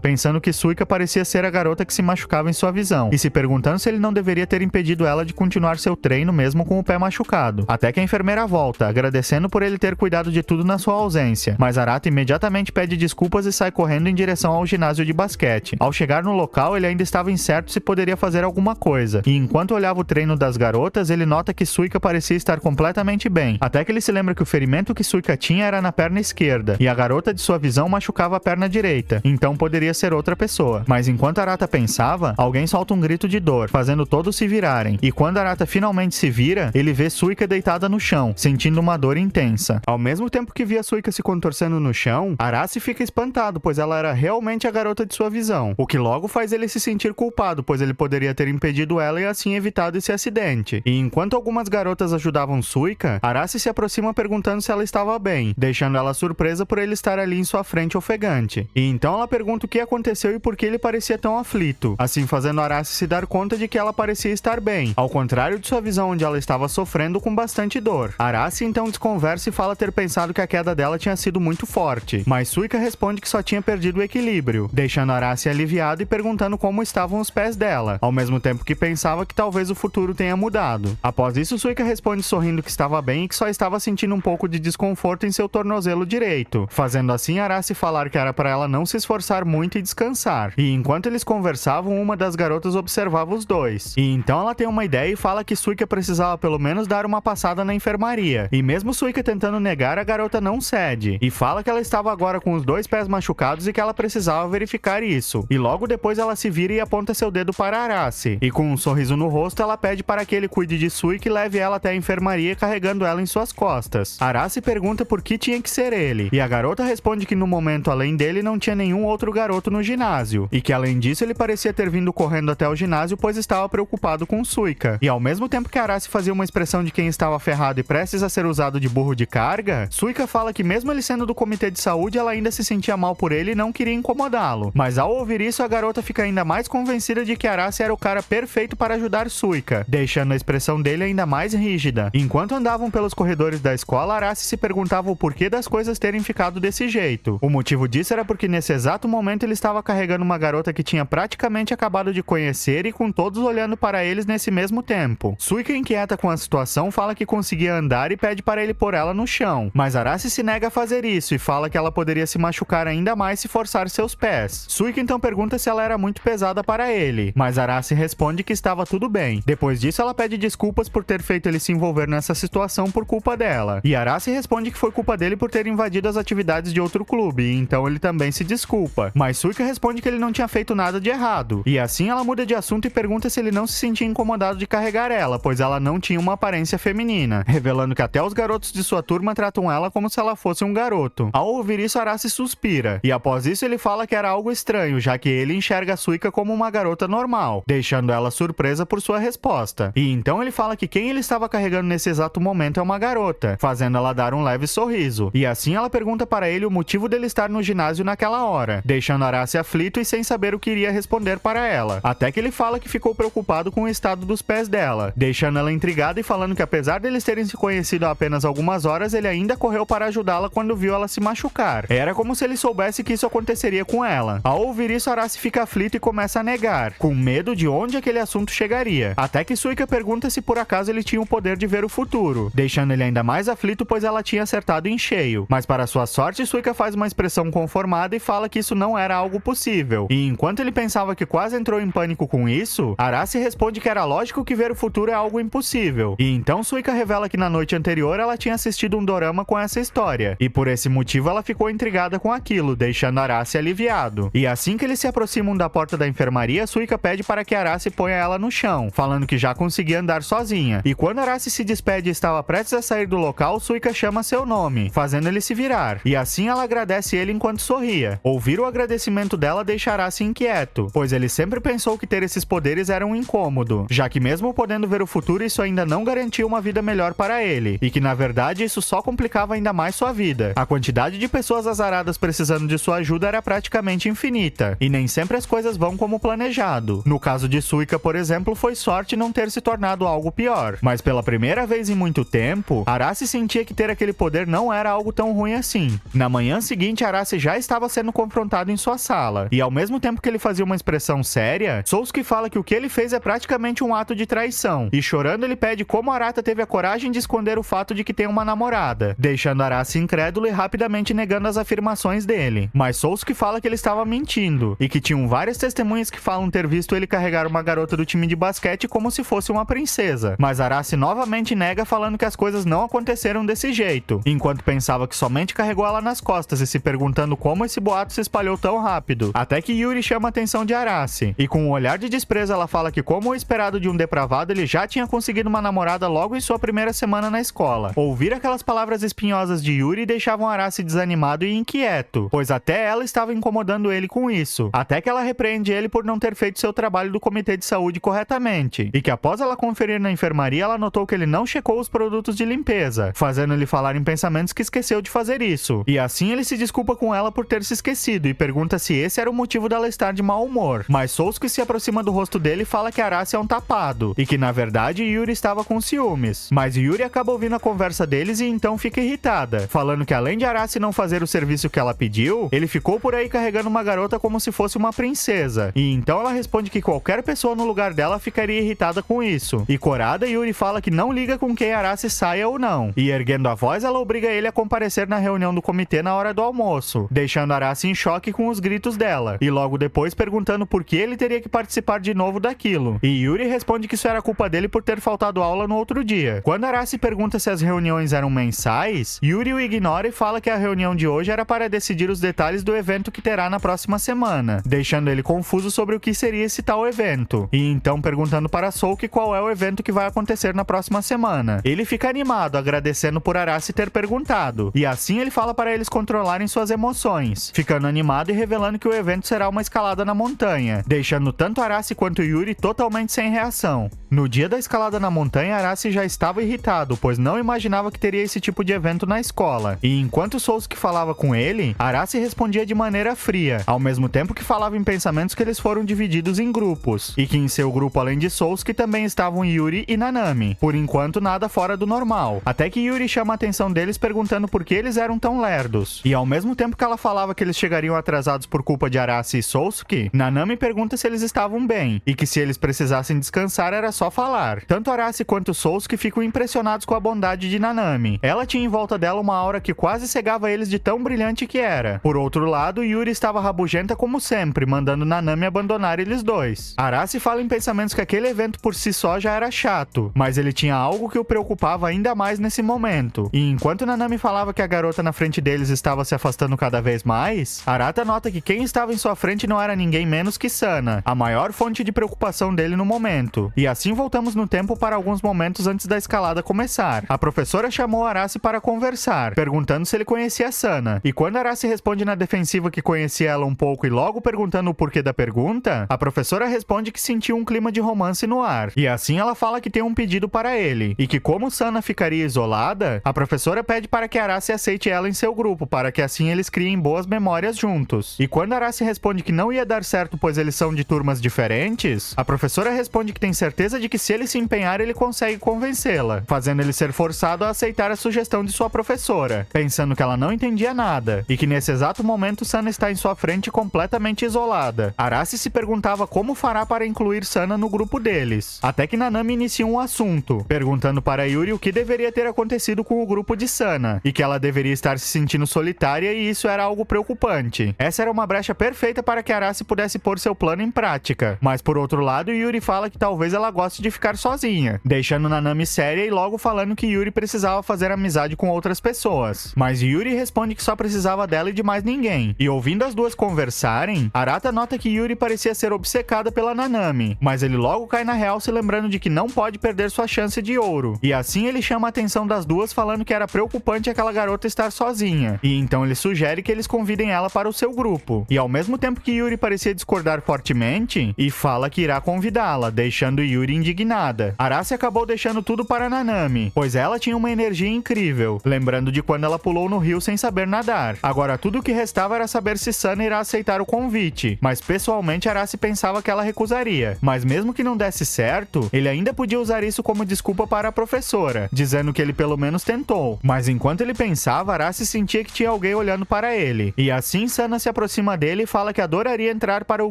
pensando que Suika parecia ser a garota que se machucava em sua visão, e se perguntando se ele não deveria ter impedido ela de continuar seu treino mesmo com o pé machucado. Até que a enfermeira volta, agradecendo por ele ter cuidado de tudo na sua ausência, mas Arata imediatamente pede desculpas e sai correndo em direção ao ginásio de basquete. Ao chegar no local, ele ainda estava incerto se poderia fazer alguma coisa, e enquanto olhava o treino das garotas, ele nota que Suika parecia estar completamente bem, até que ele se lembra que o ferimento que Suika tinha era na perna esquerda, e a garota de sua visão machucava a perna direita, então poderia ser outra pessoa. Mas enquanto Arata pensava, alguém solta um grito de dor, fazendo todos se virarem, e quando Arata finalmente se vira, ele vê Suika deitada no chão, sentindo uma dor intensa. Ao mesmo tempo que via Suika se contorcendo no chão, Arasi fica espantado, pois ela era realmente a garota de sua visão, o que logo faz ele se sentir culpado, pois ele poderia ter impedido ela e assim evitado esse acidente. E enquanto algumas garotas ajudavam Suika, Arasi se aproxima perguntando se ela estava bem, deixando ela surpresa por ele estar ali em sua frente ofegante. E então ela pergunta o que aconteceu e por que ele parecia tão aflito, assim fazendo Arasi se dar conta de que ela parecia estar bem, ao contrário de sua visão onde ela estava sofrendo com bastante dor. Arasi então desconversa e fala ter pensado que a queda dela tinha sido muito forte, mas Suika responde que só tinha perdido o equilíbrio, deixando Arasi aliviado e perguntando como estavam os pés dela, ao mesmo tempo que pensava que talvez o futuro tenha mudado. Após isso, Suika responde sorrindo que estava bem e que só estava sentindo um pouco de desconforto em seu tornozelo direito, fazendo assim Arasi falar que era para ela não se esforçar muito e descansar. E enquanto eles conversavam, uma das garotas observava os dois, e então ela tem uma ideia e fala que Suika precisava pelo menos dar uma passada na enfermaria, e mesmo Suika tentando negar, a garota não cede, e fala que ela estava agora com os dois pés machucados e que ela precisava verificar isso. E logo depois ela se vira e aponta seu dedo para Arasi, e com um sorriso no rosto ela pede para que ele cuide de Suika e leve ela até a enfermaria carregando ela em suas costas. Arasi pergunta por que tinha que ser ele, e a garota responde que no momento além dele não tinha nenhum outro garoto no ginásio, e que além disso ele parecia ter vindo correndo até o ginásio pois estava preocupado com Suika. E ao mesmo tempo que Arasi fazia uma expressão de quem estava ferrado e prestes a ser usado de burro de carga, Suika fala que mesmo ele sendo do comitê de saúde, ela ainda se sentia mal por ele e não queria incomodá-lo. Mas ao ouvir isso, a garota fica ainda mais convencida de que Arasi era o cara perfeito para ajudar Suika, deixando a expressão dele ainda mais rígida. Enquanto andavam pelos corredores da escola, Arasi se perguntava o porquê das coisas terem ficado desse jeito. O motivo disso era porque nesse exato momento ele estava carregando uma garota que tinha praticamente acabado de conhecer e com todos olhando para eles nesse mesmo tempo. Suika, inquieta com a situação, fala que conseguia andar e pede para ele pôr ela no chão, mas Arasi se nega a fazer isso e fala que ela poderia se machucar ainda mais se forçar seus pés. Suika então pergunta se ela era muito pesada para ele, mas Arasi responde que estava tudo bem. Depois disso, ela pede desculpas por ter feito ele se envolver nessa situação por culpa dela, e Arasi responde que foi culpa dele por ter invadido as atividades de outro clube, e então ele também se desculpa. Mas Suika responde que ele não tinha feito nada de errado, e assim ela muda de assunto e pergunta se ele não se sentia incomodado de carregar ela, pois ela não tinha uma aparência feminina, revelando que até os garotos de sua turma tratam ela como se ela fosse um garoto. Ao ouvir isso, Arasi suspira, e após isso ele fala que era algo estranho, já que ele enxerga Suika como uma garota normal, deixando ela surpresa por sua resposta. E então ele fala que quem ele estava carregando nesse exato momento é uma garota, fazendo ela dar um leve sorriso. E assim ela pergunta para ele o motivo dele estar no ginásio naquela hora, deixando Arasi aflito e sem saber o que iria responder para ela. Até que ele fala que ficou preocupado com o estado dos pés dela, deixando ela intrigada e falando que apesar deles terem se conhecido há apenas algumas horas, ele ainda correu para ajudá-la quando viu ela se machucar. Era como se ele soubesse que isso aconteceria com ela. Ao ouvir isso, Arasi fica aflito e começa a negar, com medo de onde aquele assunto chegaria. Até que Suika pergunta se por acaso ele tinha o poder de ver o futuro, deixando ele ainda mais aflito pois ela tinha acertado em cheio. Mas para sua sorte, Suika faz uma expressão conformada e fala que isso não era algo possível. E enquanto ele pensava que quase entrou em pânico com isso, Arasi responde que era lógico que ver o futuro é algo impossível. E então Suika revela que na noite anterior ela tinha assistido um dorama com essa história, e por esse motivo ela ficou intrigada com aquilo, deixando Arasi aliviado. E assim que eles se aproximam da porta da enfermaria, Suika pede para que Arasi ponha ela no chão, falando que já conseguia andar sozinha. E quando Arasi se despede e estava prestes a sair do local, Suika chama seu nome, fazendo ele se virar. E assim ela agradece ele enquanto sorria. Ouvir o agradecimento dela deixa Arasi inquieto, pois ele sempre pensou que ter esses poderes era um incômodo, já que mesmo podendo ver o futuro, isso ainda não garantia uma vida melhor para ele, e que na verdade isso só complicava ainda mais sua vida. A quantidade de pessoas azaradas precisando de sua ajuda era praticamente infinita, e nem sempre as coisas vão como planejado. No caso de Suika, por exemplo, foi sorte não ter se tornado algo pior, mas pela primeira vez em muito tempo, Arasi sentia que ter aquele poder não era algo tão ruim assim. Na manhã seguinte, Arasi já estava sendo confrontado em sua sala, e ao mesmo tempo que ele fazia uma expressão séria, Sasuke fala que o que ele fez é praticamente um ato de traição, e chorando ele pede como Arata teve a coragem de esconder o fato de que tem uma namorada, deixando Arasi incrédulo e rapidamente negando as afirmações dele. Mas Sasuke fala que ele estava mentindo, e que tinham várias testemunhas que falam ter visto ele carregar uma garota do time de basquete como se fosse uma princesa. Mas Arasi novamente nega, falando que as coisas não aconteceram desse jeito, enquanto pensava que somente carregou ela nas costas e se perguntando como esse boato se espalhou tão rápido. Até que Yuri chama a atenção de Arasi, e com um olhar de desprezo ela fala que, como o esperado de um depravado, ele já tinha conseguido uma namorada logo em sua primeira semana na escola. Ouvir aquelas palavras espinhosas de Yuri deixavam Arasi desanimado e inquieto, pois até ela estava incomodando ele com isso, até que ela repreende ele por não ter feito seu trabalho do comitê de saúde corretamente, e que após ela conferir na enfermaria, ela notou que ele não checou os produtos de limpeza, fazendo ele falar em pensamentos que esqueceu de fazer isso, e assim ele se desculpa com ela por ter se esquecido e pergunta se esse era o motivo dela estar de mau humor. Mas Sasuke se aproxima do rosto dele e fala que Arasi é um tapado, e que na verdade Yuri estava com ciúmes. Mas Yuri acaba ouvindo a conversa deles e então fica irritada, falando que além de Arasi não fazer o serviço que ela pediu, ele ficou por aí carregando uma garota como se fosse uma princesa, e então ela responde que qualquer pessoa no lugar dela ficaria irritada com isso. E corada, Yuri fala que não liga com quem Arasi saia ou não, e erguendo a voz ela obriga ele a comparecer na reunião do comitê na hora do almoço, deixando Arasi em choque com os gritos dela, e logo depois perguntando por que ele teria que participar de novo daquilo. E Yuri responde que isso era culpa dele por ter faltado aula no outro dia. Quando Arasi pergunta se as reuniões eram mensais, Yuri o ignora e fala que a reunião de hoje era para decidir os detalhes do evento que terá na próxima semana, deixando ele confuso sobre o que seria esse tal evento, e então perguntando para Sasuke qual é o evento que vai acontecer na próxima semana. Ele fica animado, agradecendo por Arasi ter perguntado, e assim ele fala para eles controlarem suas emoções, ficando animado e revelando que o evento será uma escalada na montanha, deixando tanto Arasi quanto Yuri totalmente sem reação. No dia da escalada na montanha, Arasi já estava irritado, pois não imaginava que teria esse tipo de evento na escola, e enquanto Sasuke falava com ele, Arasi respondia de maneira fria, ao mesmo tempo que falava em pensamentos que eles foram divididos em grupos, e que em seu grupo, além de Sasuke, também estavam Yuri e Nanami, por enquanto nada fora do normal, até que Yuri chama a atenção deles perguntando por que eles eram tão lerdos, e ao mesmo tempo que ela falava que eles chegariam atrasados por culpa de Arasi e Sasuke, Nanami pergunta se eles estavam bem, e que se eles precisassem descansar era só falar. Tanto Arasi quanto Sasuke ficam impressionados com a bondade de Nanami. Ela tinha em volta dela uma aura que quase cegava eles de tão brilhante que era. Por outro lado, Yuri estava rabugenta como sempre, mandando Nanami abandonar eles dois. Arasi fala em pensamentos que aquele evento por si só já era chato, mas ele tinha algo que o preocupava ainda mais nesse momento. E enquanto Nanami falava que a garota na frente deles estava se afastando cada vez mais, Arata nota que quem estava em sua frente não era ninguém menos que Sana, a maior fonte de preocupação dele no momento. E assim voltamos no tempo para alguns momentos antes da escalada começar. A professora chamou Arasi para conversar, perguntando se ele conhecia Sana. E quando Arasi responde na defensiva que conhecia ela um pouco e logo perguntando o porquê da pergunta, a professora responde que sentiu um clima de romance no ar. E assim ela fala que tem um pedido para ele, e que como Sana ficaria isolada, a professora pede para que Arasi aceite ela em seu grupo, para que assim eles criem boas memórias juntos. E quando Arasi responde que não ia dar certo pois eles são de turmas diferentes, a professora responde que tem certeza de que se ele se empenhar ele consegue convencê-la, fazendo ele ser forçado a aceitar a sugestão de sua professora, pensando que ela não entendia nada, e que nesse exato momento Sana está em sua frente completamente isolada. Arasi se perguntava como fará para incluir Sana no grupo deles, até que Nanami inicia um assunto, perguntando para Yuri o que deveria ter acontecido com o grupo de Sana, e que ela deveria estar se sentindo solitária e isso era algo preocupante. Essa era uma brecha perfeita para que Arasi pudesse pôr seu plano em prática, mas por outro lado Yuri fala que talvez ela goste de ficar sozinha, deixando Nanami séria e logo falando que Yuri precisava fazer amizade com outras pessoas. Mas Yuri responde que só precisava dela e de mais ninguém. E ouvindo as duas conversarem, Arata nota que Yuri parecia ser obcecada pela Nanami, mas ele logo cai na real se lembrando de que não pode perder sua chance de ouro. E assim ele chama a atenção das duas falando que era preocupante aquela garota estar sozinha. E então ele sugere que eles convidem ela para o seu grupo. E ao mesmo tempo que Yuri parecia discordar fortemente, e fala que irá convidá-la, deixando Yuri Yuri indignada. Arasi acabou deixando tudo para Nanami, pois ela tinha uma energia incrível, lembrando de quando ela pulou no rio sem saber nadar. Agora tudo o que restava era saber se Sana irá aceitar o convite, mas pessoalmente Arasi pensava que ela recusaria. Mas mesmo que não desse certo, ele ainda podia usar isso como desculpa para a professora, dizendo que ele pelo menos tentou. Mas enquanto ele pensava, Arasi sentia que tinha alguém olhando para ele, e assim Sana se aproxima dele e fala que adoraria entrar para o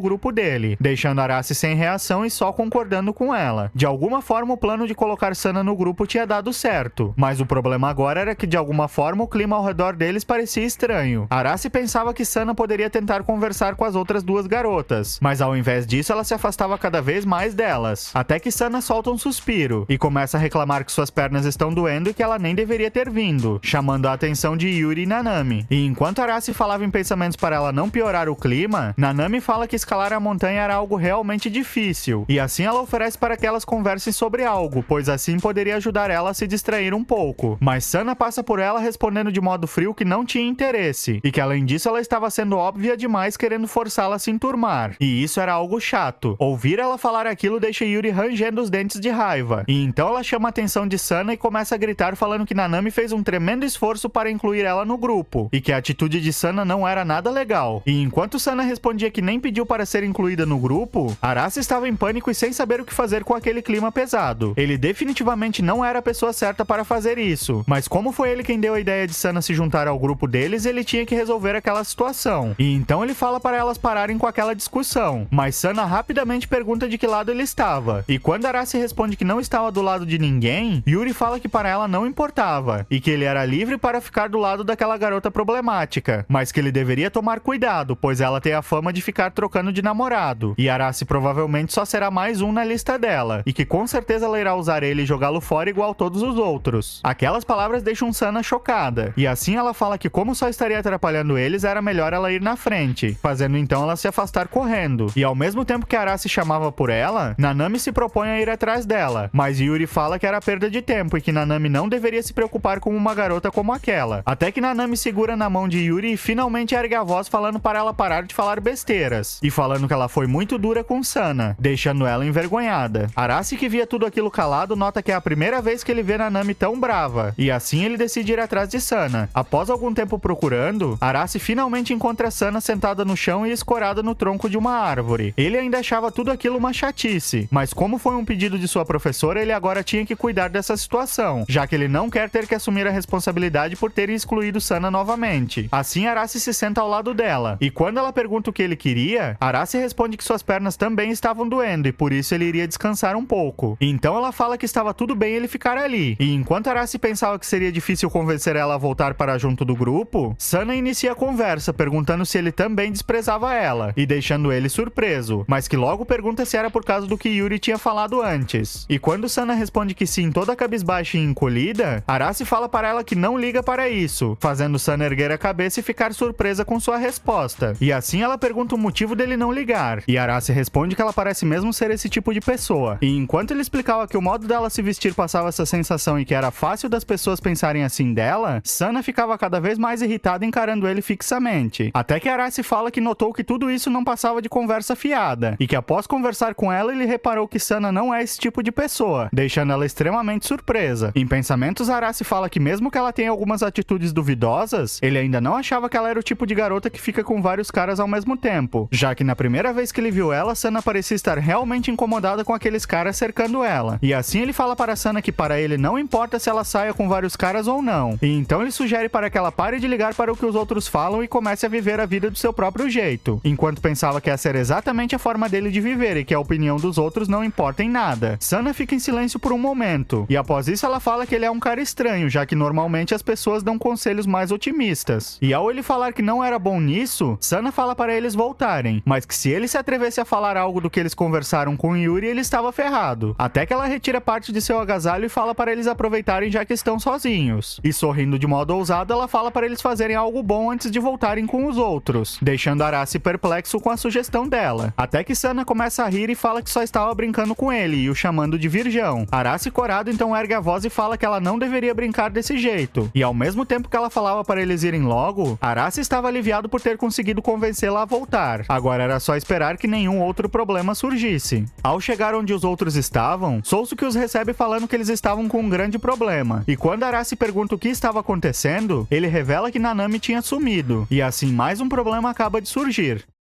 grupo dele, deixando Arasi sem reação e só concordando com ela. De alguma forma o plano de colocar Sana no grupo tinha dado certo, mas o problema agora era que de alguma forma o clima ao redor deles parecia estranho. Arasi pensava que Sana poderia tentar conversar com as outras duas garotas, mas ao invés disso ela se afastava cada vez mais delas, até que Sana solta um suspiro e começa a reclamar que suas pernas estão doendo e que ela nem deveria ter vindo, chamando a atenção de Yuri e Nanami. E enquanto Arasi falava em pensamentos para ela não piorar o clima, Nanami fala que escalar a montanha era algo realmente difícil, e assim ela oferece para que elas conversem sobre algo, pois assim poderia ajudar ela a se distrair um pouco. Mas Sana passa por ela respondendo de modo frio que não tinha interesse, e que além disso ela estava sendo óbvia demais querendo forçá-la a se enturmar. E isso era algo chato. Ouvir ela falar aquilo deixa Yuri rangendo os dentes de raiva, e então ela chama a atenção de Sana e começa a gritar falando que Nanami fez um tremendo esforço para incluir ela no grupo, e que a atitude de Sana não era nada legal. E enquanto Sana respondia que nem pediu para ser incluída no grupo, Arasi estava em pânico e sem saber o que fazer com aquele clima pesado. Ele definitivamente não era a pessoa certa para fazer isso, mas como foi ele quem deu a ideia de Sana se juntar ao grupo deles, ele tinha que resolver aquela situação. E então ele fala para elas pararem com aquela discussão, mas Sana rapidamente pergunta de que lado ele estava. E quando Arasi responde que não estava do lado de ninguém, Yuri fala que para ela não importava, e que ele era livre para ficar do lado daquela garota problemática, mas que ele deveria tomar cuidado, pois ela tem a fama de ficar trocando de namorado, e Arasi provavelmente só será mais um na lista dela, e que com certeza ela irá usar ele e jogá-lo fora igual todos os outros. Aquelas palavras deixam Sana chocada, e assim ela fala que como só estaria atrapalhando eles, era melhor ela ir na frente, fazendo então ela se afastar correndo. E ao mesmo tempo que Arasi chamava por ela, Nanami se propõe a ir atrás dela, mas Yuri fala que era perda de tempo e que Nanami não deveria se preocupar com uma garota como aquela. Até que Nanami segura na mão de Yuri e finalmente ergue a voz falando para ela parar de falar besteiras, e falando que ela foi muito dura com Sana, deixando ela envergonhada. Arasi, que via tudo aquilo calado, nota que é a primeira vez que ele vê Nanami tão brava, e assim ele decide ir atrás de Sana. Após algum tempo procurando, Arasi finalmente encontra Sana sentada no chão e escorada no tronco de uma árvore. Ele ainda achava tudo aquilo uma chatice, mas como foi um pedido de sua professora, ele agora tinha que cuidar dessa situação, já que ele não quer ter que assumir a responsabilidade por ter excluído Sana novamente. Assim, Arasi se senta ao lado dela, e quando ela pergunta o que ele queria, Arasi responde que suas pernas também estavam doendo e por isso ele iria descansar um pouco. Então ela fala que estava tudo bem ele ficar ali, e enquanto Arasi pensava que seria difícil convencer ela a voltar para junto do grupo, Sana inicia a conversa perguntando se ele também desprezava ela, e deixando ele surpreso, mas que logo pergunta se era por causa do que Yuri tinha falado antes. E quando Sana responde que sim, toda cabisbaixa e encolhida, Arasi fala para ela que não liga para isso, fazendo Sana erguer a cabeça e ficar surpresa com sua resposta. E assim ela pergunta o motivo dele não ligar, e Arasi responde que ela parece mesmo ser esse tipo de pessoa. E enquanto ele explicava que o modo dela se vestir passava essa sensação e que era fácil das pessoas pensarem assim dela, Sana ficava cada vez mais irritada encarando ele fixamente. Até que Arasi fala que notou que tudo isso não passava de conversa fiada, e que após conversar com ela, ele reparou que Sana não é esse tipo de pessoa, deixando ela extremamente surpresa. Em pensamentos, Arasi fala que mesmo que ela tenha algumas atitudes duvidosas, ele ainda não achava que ela era o tipo de garota que fica com vários caras ao mesmo tempo, já que na primeira vez que ele viu ela, Sana parecia estar realmente incomodada com aqueles caras cercando ela. E assim ele fala para Sana que para ele não importa se ela saia com vários caras ou não, e então ele sugere para que ela pare de ligar para o que os outros falam e comece a viver a vida do seu próprio jeito, enquanto pensava que essa era exatamente a forma dele de viver e que a opinião dos outros não importa em nada. Sana fica em silêncio por um momento, e após isso ela fala que ele é um cara estranho, já que normalmente as pessoas dão conselhos mais otimistas. E ao ele falar que não era bom nisso, Sana fala para eles voltarem, mas que se ele se atrevesse a falar algo do que eles conversaram com Yuri, ele estava ferrado. Até que ela retira parte de seu agasalho e fala para eles aproveitarem já que estão sozinhos. E sorrindo de modo ousado, ela fala para eles fazerem algo bom antes de voltarem com os outros, deixando Arasi perplexo com a sugestão dela. Até que Sana começa a rir e fala que só estava brincando com ele e o chamando de virgão. Arasi, corado, então ergue a voz e fala que ela não deveria brincar desse jeito. E ao mesmo tempo que ela falava para eles irem logo, Arasi estava aliviado por ter conseguido convencê-la a voltar. Agora era só esperar que nenhum outro problema surgisse. Ao chegar onde onde os outros estavam, Sousuke os recebe falando que eles estavam com um grande problema. E quando Arase pergunta o que estava acontecendo, ele revela que Nanami tinha sumido. E assim mais um problema acaba de surgir.